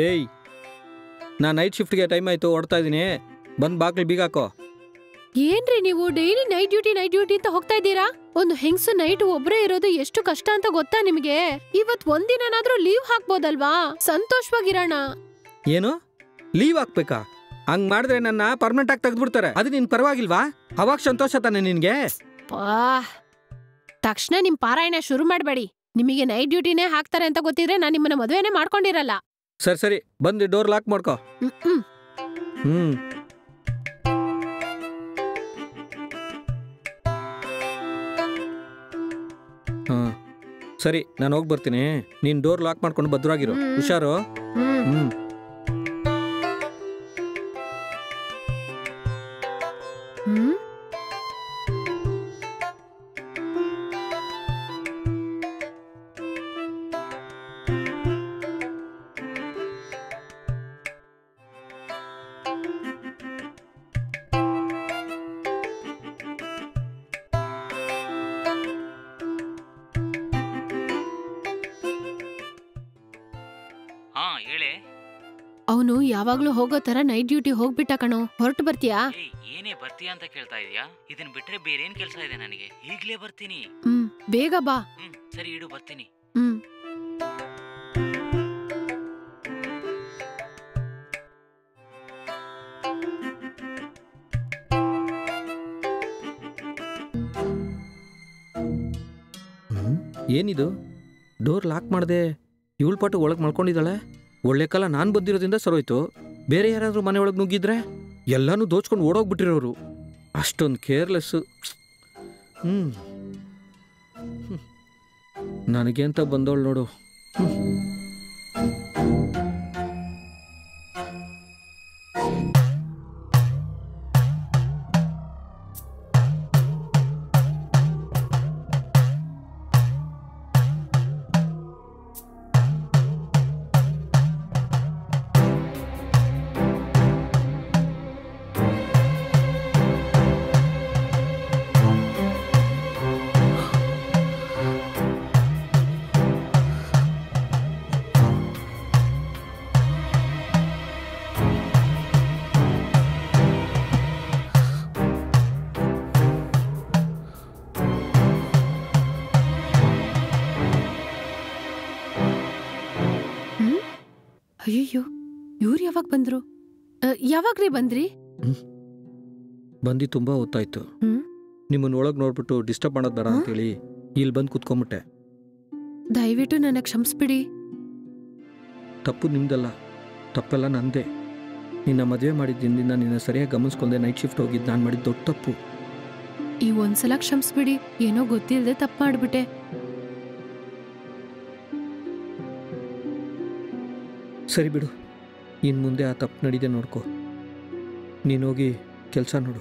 ಏಯ್, ನಾನು night ಶಿಫ್ಟ್ಗೆ time ಆಯಿತು, ಹೊಡ್ತಾ ಇದ್ದೀನಿ. ಬಂದು ಬಾಗಿಲು ಬೀಗ ಹಾಕೋ. ಏನ್ರಿ ನೀವು ಡೈಲಿ ನೈಟ್ ಡ್ಯೂಟಿ ಅಂತ ಹೋಗ್ತಾ ಇದ್ದೀರಾ? ಒಂದು ಹೆಂಗ್ಸು ನೈಟ್ ಒಬ್ರೇ ಇರೋದು ಎಷ್ಟು ಕಷ್ಟ ಅಂತ ಗೊತ್ತಾ ನಿಮ್ಗೆ? ಇವತ್ ಒಂದಿನಾದ್ರೂ ಲೀವ್ ಹಾಕ್ಬೋದಲ್ವಾ? ಸಂತೋಷವಾಗಿರೋಣ. ಏನು ಲೀವ್ ಹಾಕ್ಬೇಕಾ? ಹಂಗ್ ಮಾಡಿದ್ರೆ ನನ್ನ ಪರ್ಮನೆಂಟ್ ಆಗಿ ತೆಗೆದ್ಬಿಡ್ತಾರೆ. ಅದು ನಿನ್ ಪರವಾಗಿಲ್ವಾ? ಅವಾಗ ಸಂತೋಷ ತಾನೆ ನಿನ್ಗೆ? ತಕ್ಷಣ ನಿಮ್ ಪಾರಾಯಣ ಶುರು ಮಾಡ್ಬೇಡಿ. ನಿಮಗೆ ನೈಟ್ ಡ್ಯೂಟಿನೇ ಹಾಕ್ತಾರೆ ಅಂತ ಗೊತ್ತಿದ್ರೆ ನಾನು ನಿಮ್ಮನ್ನ ಮದುವೆನೇ ಮಾಡ್ಕೊಂಡಿರಲ್ಲ. ಸರಿ ಬಂದು ಡೋರ್ ಲಾಕ್ ಮಾಡ್ಕೋ. ಸರಿ, ನಾನು ಹೋಗಿ ಬರ್ತೀನಿ. ನೀನ್ ಡೋರ್ ಲಾಕ್ ಮಾಡ್ಕೊಂಡು ಭದ್ರವಾಗಿರು. ಹುಷಾರು. ಅವನು ಯಾವಾಗ್ಲೂ ಹೋಗೋ ತರ ನೈಟ್ ಡ್ಯೂಟಿ ಹೋಗ್ಬಿಟ್ಟ ಕಣೋ. ಹೊರಟು ಬರ್ತೀಯಾ? ಏನೇ ಬರ್ತೀಯಾ ಅಂತ ಕೇಳ್ತಾ ಇದೀಯಾ? ಇದನ್ ಬಿಟ್ರೆ ಬೇರೆ ಏನ್ ಕೆಲಸ ಇದೆ ನನಗೆ? ಈಗ್ಲೇ ಬರ್ತೀನಿ. ಬೇಗ ಬಾ. ಸರಿ ಇಡು, ಬರ್ತೀನಿ. ಏನಿದು? ಡೋರ್ ಲಾಕ್ ಮಾಡದೆ ಇವಳು ಪಾಟು ಒಳಗೆ ಮಲ್ಕೊಂಡಿದ್ದಾಳೆ. ಒಳ್ಳೆ ಕಾಲ ನಾನು ಬಂದಿರೋದ್ರಿಂದ ಸರೋಯ್ತು. ಬೇರೆ ಯಾರಾದ್ರೂ ಮನೆ ಒಳಗೆ ನುಗ್ಗಿದ್ರೆ ಎಲ್ಲಾನು ದೋಚ್ಕೊಂಡು ಓಡೋಗ್ಬಿಟ್ಟಿರೋರು. ಅಷ್ಟೊಂದು ಕೇರ್ಲೆಸ್ಸು. ನನಗೆ ಅಂತ ಬಂದವಳು ನೋಡು. ಅಯ್ಯೋ, ಇವ್ರು ಯಾವಾಗ ಬಂದ್ರು? ಯಾವಾಗ್ರಿ ಬಂದ್ರಿ? ಬಂದು ತುಂಬಾ ಹೊತ್ತಾಯ್ತು. ನಿಮ್ಮನ್ನ ಒಳಗೆ ನೋಡ್ಬಿಟ್ಟು ಡಿಸ್ಟರ್ಬ್ ಮಾಡೋದು ಬೇಡ ಅಂತೇಳಿ ಇಲ್ಲಿ ಬಂದು ಕುತ್ಕೊಂಬಿಟ್ಟೆ. ದಯವಿಟ್ಟು ನನ್ನ ಕ್ಷಮಿಸ್ಬಿಡಿ. ತಪ್ಪು ನಿಮ್ದಲ್ಲ, ತಪ್ಪೆಲ್ಲ ನಂದೇ. ನಿನ್ನ ಮದುವೆ ಮಾಡಿದ್ದಿಂದ ನಿನ್ನ ಸರಿಯಾಗಿ ಗಮನಿಸ್ಕೊಂಡೆ ನೈಟ್ ಶಿಫ್ಟ್ ಹೋಗಿದ್ದು ನಾನು ಮಾಡಿದ ದೊಡ್ಡ ತಪ್ಪು. ಈ ಒಂದ್ಸಲ ಕ್ಷಮಿಸ್ಬಿಡಿ. ಏನೋ ಗೊತ್ತಿಲ್ಲದೆ ತಪ್ಪು ಮಾಡ್ಬಿಟ್ಟೆ. ಸರಿ ಬಿಡು, ಇನ್ನು ಮುಂದೆ ಆ ತಪ್ಪು ನಡೀದೆ ನೋಡ್ಕೊ. ನೀನೋಗಿ ಕೆಲಸ ನೋಡು.